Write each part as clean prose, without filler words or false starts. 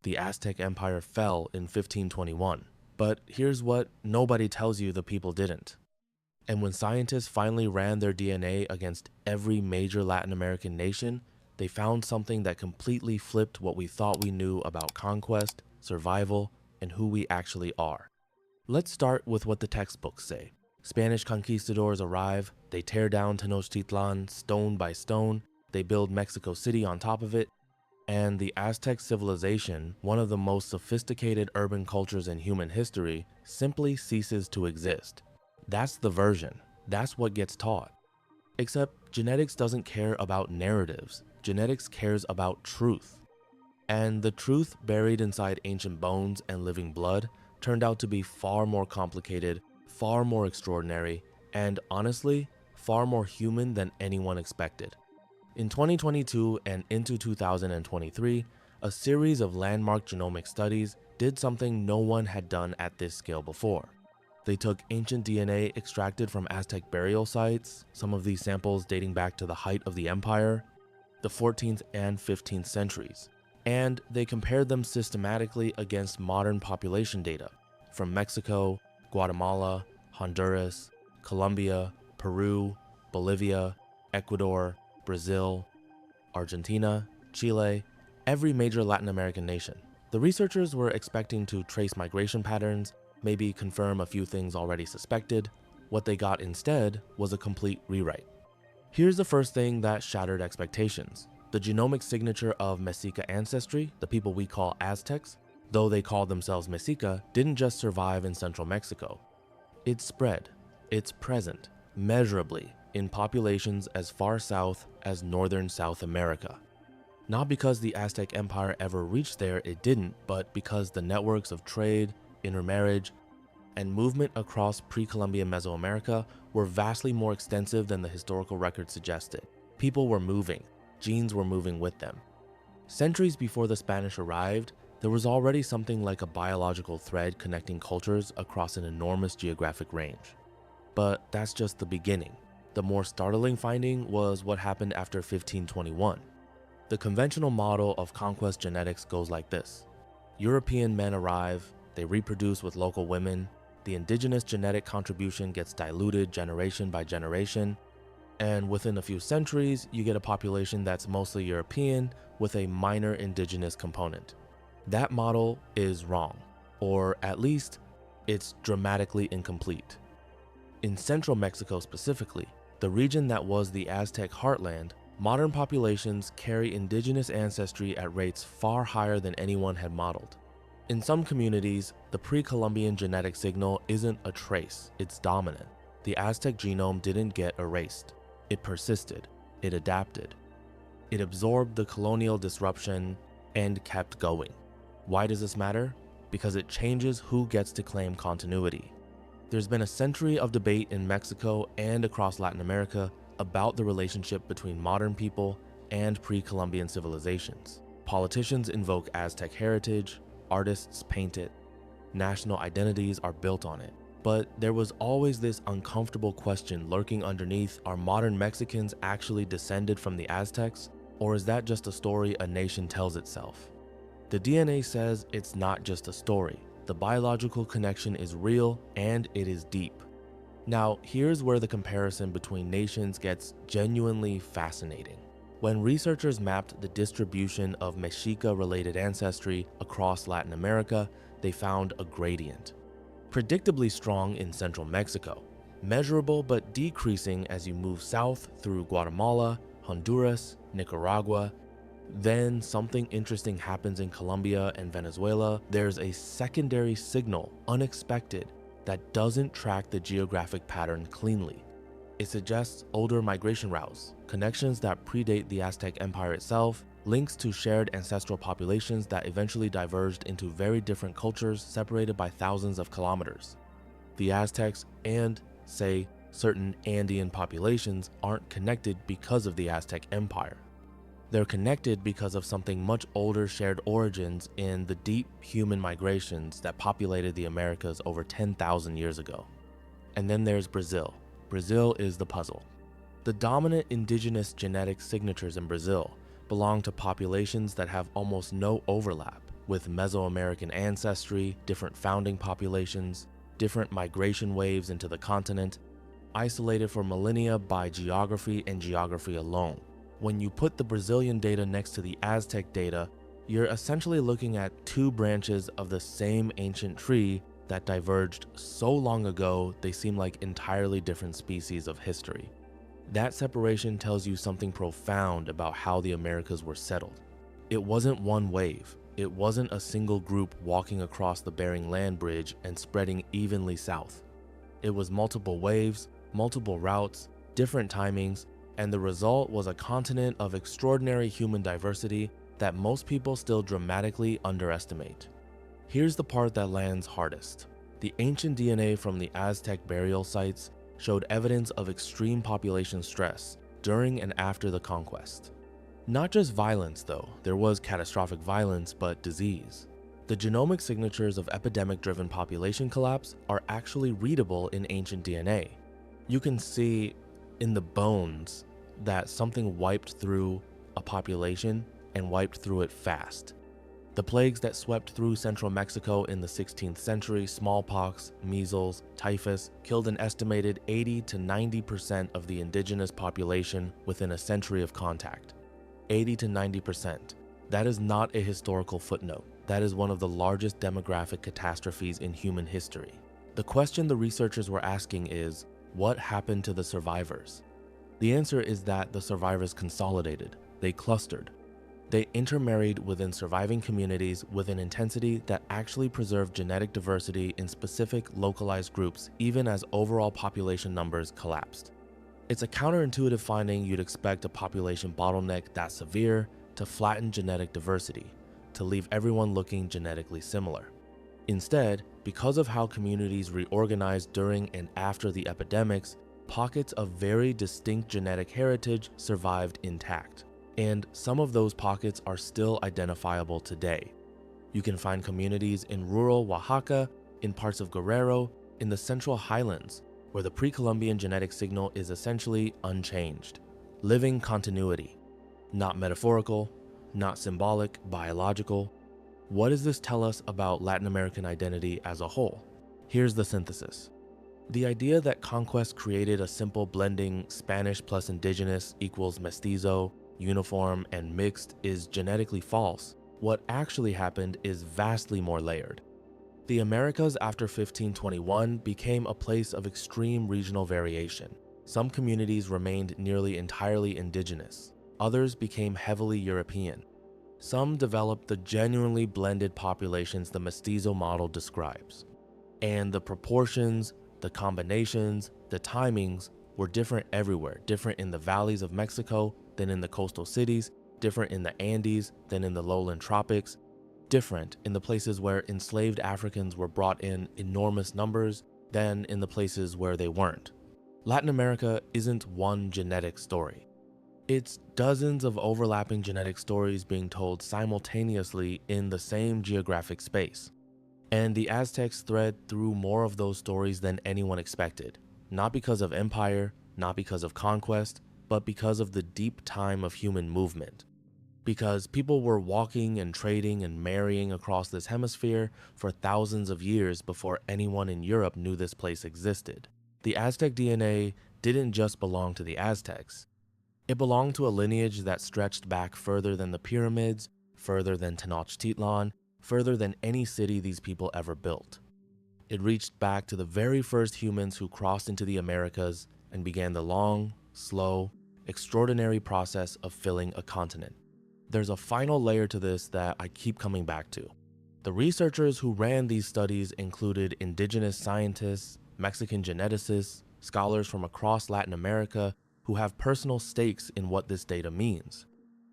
the Aztec Empire fell in 1521. But here's what nobody tells you the people didn't. And when scientists finally ran their DNA against every major Latin American nation, they found something that completely flipped what we thought we knew about conquest, survival, and who we actually are. Let's start with what the textbooks say. Spanish conquistadors arrive, they tear down Tenochtitlan stone by stone, they build Mexico City on top of it, and the Aztec civilization, one of the most sophisticated urban cultures in human history, simply ceases to exist. That's the version. That's what gets taught. Except genetics doesn't care about narratives. Genetics cares about truth. And the truth buried inside ancient bones and living blood turned out to be far more complicated, far more extraordinary, and honestly, far more human than anyone expected. In 2022 and into 2023, a series of landmark genomic studies did something no one had done at this scale before. They took ancient DNA extracted from Aztec burial sites, some of these samples dating back to the height of the empire, the 14th and 15th centuries, and they compared them systematically against modern population data from Mexico, Guatemala, Honduras, Colombia, Peru, Bolivia, Ecuador, Brazil, Argentina, Chile, every major Latin American nation. The researchers were expecting to trace migration patterns, maybe confirm a few things already suspected. What they got instead was a complete rewrite. Here's the first thing that shattered expectations. The genomic signature of Mexica ancestry, the people we call Aztecs, though they called themselves Mexica, didn't just survive in central Mexico. It spread. It's present, measurably, in populations as far south as northern South America. Not because the Aztec Empire ever reached there, it didn't, but because the networks of trade, intermarriage, and movement across pre-Columbian Mesoamerica were vastly more extensive than the historical record suggested. People were moving, genes were moving with them. Centuries before the Spanish arrived, there was already something like a biological thread connecting cultures across an enormous geographic range. But that's just the beginning. The more startling finding was what happened after 1521. The conventional model of conquest genetics goes like this. European men arrive, they reproduce with local women, the indigenous genetic contribution gets diluted generation by generation, and within a few centuries, you get a population that's mostly European with a minor indigenous component. That model is wrong, or at least, it's dramatically incomplete. In central Mexico specifically, the region that was the Aztec heartland, modern populations carry indigenous ancestry at rates far higher than anyone had modeled. In some communities, the pre-Columbian genetic signal isn't a trace, it's dominant. The Aztec genome didn't get erased. It persisted, it adapted. It absorbed the colonial disruption and kept going. Why does this matter? Because it changes who gets to claim continuity. There's been a century of debate in Mexico and across Latin America about the relationship between modern people and pre-Columbian civilizations. Politicians invoke Aztec heritage, artists paint it, national identities are built on it. But there was always this uncomfortable question lurking underneath: are modern Mexicans actually descended from the Aztecs, or is that just a story a nation tells itself? The DNA says it's not just a story. The biological connection is real and it is deep. Now, here's where the comparison between nations gets genuinely fascinating. When researchers mapped the distribution of Mexica-related ancestry across Latin America, they found a gradient. Predictably strong in central Mexico, measurable but decreasing as you move south through Guatemala, Honduras, Nicaragua. Then something interesting happens in Colombia and Venezuela. There's a secondary signal, unexpected, that doesn't track the geographic pattern cleanly. It suggests older migration routes, connections that predate the Aztec Empire itself, links to shared ancestral populations that eventually diverged into very different cultures separated by thousands of kilometers. The Aztecs and, say, certain Andean populations aren't connected because of the Aztec Empire. They're connected because of something much older shared origins in the deep human migrations that populated the Americas over 10,000 years ago. And then there's Brazil. Brazil is the puzzle. The dominant indigenous genetic signatures in Brazil belong to populations that have almost no overlap. with Mesoamerican ancestry, different founding populations, different migration waves into the continent, isolated for millennia by geography and geography alone. When you put the Brazilian data next to the Aztec data, you're essentially looking at two branches of the same ancient tree that diverged so long ago they seem like entirely different species of history. That separation tells you something profound about how the Americas were settled. It wasn't one wave. It wasn't a single group walking across the Bering Land Bridge and spreading evenly south. It was multiple waves, multiple routes, different timings, and the result was a continent of extraordinary human diversity that most people still dramatically underestimate. Here's the part that lands hardest. The ancient DNA from the Aztec burial sites showed evidence of extreme population stress during and after the conquest. Not just violence though, there was catastrophic violence, but disease. The genomic signatures of epidemic-driven population collapse are actually readable in ancient DNA. You can see in the bones that something wiped through a population and wiped through it fast. The plagues that swept through central Mexico in the 16th century, smallpox, measles, typhus, killed an estimated 80 to 90% of the indigenous population within a century of contact. 80 to 90%. That is not a historical footnote. That is one of the largest demographic catastrophes in human history. The question the researchers were asking is, what happened to the survivors? The answer is that the survivors consolidated. They clustered. They intermarried within surviving communities with an intensity that actually preserved genetic diversity in specific localized groups even as overall population numbers collapsed. It's a counterintuitive finding. You'd expect a population bottleneck that severe to flatten genetic diversity, to leave everyone looking genetically similar. Instead, because of how communities reorganized during and after the epidemics, pockets of very distinct genetic heritage survived intact. And some of those pockets are still identifiable today. You can find communities in rural Oaxaca, in parts of Guerrero, in the Central Highlands, where the pre-Columbian genetic signal is essentially unchanged. Living continuity. Not metaphorical, not symbolic, biological. What does this tell us about Latin American identity as a whole? Here's the synthesis. The idea that conquest created a simple blending Spanish plus indigenous equals mestizo, uniform, and mixed is genetically false. What actually happened is vastly more layered. The Americas after 1521 became a place of extreme regional variation. Some communities remained nearly entirely indigenous. Others became heavily European. Some developed the genuinely blended populations the mestizo model describes. And the proportions, the combinations, the timings were different everywhere, different in the valleys of Mexico than in the coastal cities, different in the Andes than in the lowland tropics, different in the places where enslaved Africans were brought in enormous numbers than in the places where they weren't. Latin America isn't one genetic story. It's dozens of overlapping genetic stories being told simultaneously in the same geographic space. And the Aztecs thread through more of those stories than anyone expected, not because of empire, not because of conquest, but because of the deep time of human movement. Because people were walking and trading and marrying across this hemisphere for thousands of years before anyone in Europe knew this place existed. The Aztec DNA didn't just belong to the Aztecs. It belonged to a lineage that stretched back further than the pyramids, further than Tenochtitlan, further than any city these people ever built. It reached back to the very first humans who crossed into the Americas and began the long, slow, extraordinary process of filling a continent. There's a final layer to this that I keep coming back to. The researchers who ran these studies included indigenous scientists, Mexican geneticists, scholars from across Latin America who have personal stakes in what this data means.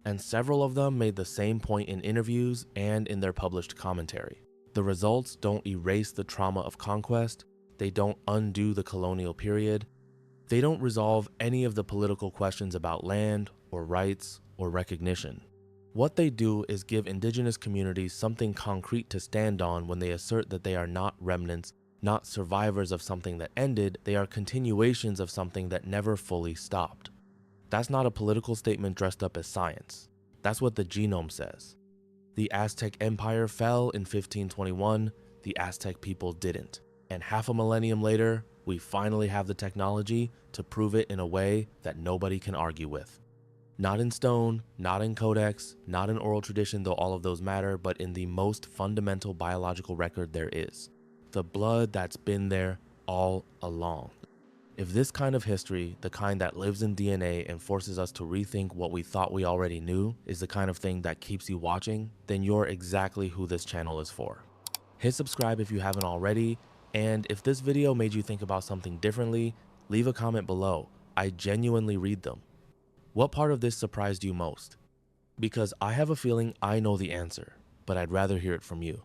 And several of them made the same point in interviews and in their published commentary. The results don't erase the trauma of conquest, they don't undo the colonial period, they don't resolve any of the political questions about land or rights or recognition. What they do is give indigenous communities something concrete to stand on when they assert that they are not remnants, not survivors of something that ended, they are continuations of something that never fully stopped. That's not a political statement dressed up as science. That's what the genome says. The Aztec Empire fell in 1521, the Aztec people didn't. And half a millennium later, we finally have the technology to prove it in a way that nobody can argue with. Not in stone, not in codex, not in oral tradition, though all of those matter, but in the most fundamental biological record there is. The blood that's been there all along. If this kind of history, the kind that lives in DNA and forces us to rethink what we thought we already knew, is the kind of thing that keeps you watching, then you're exactly who this channel is for. Hit subscribe if you haven't already, and if this video made you think about something differently, leave a comment below. I genuinely read them. What part of this surprised you most? Because I have a feeling I know the answer, but I'd rather hear it from you.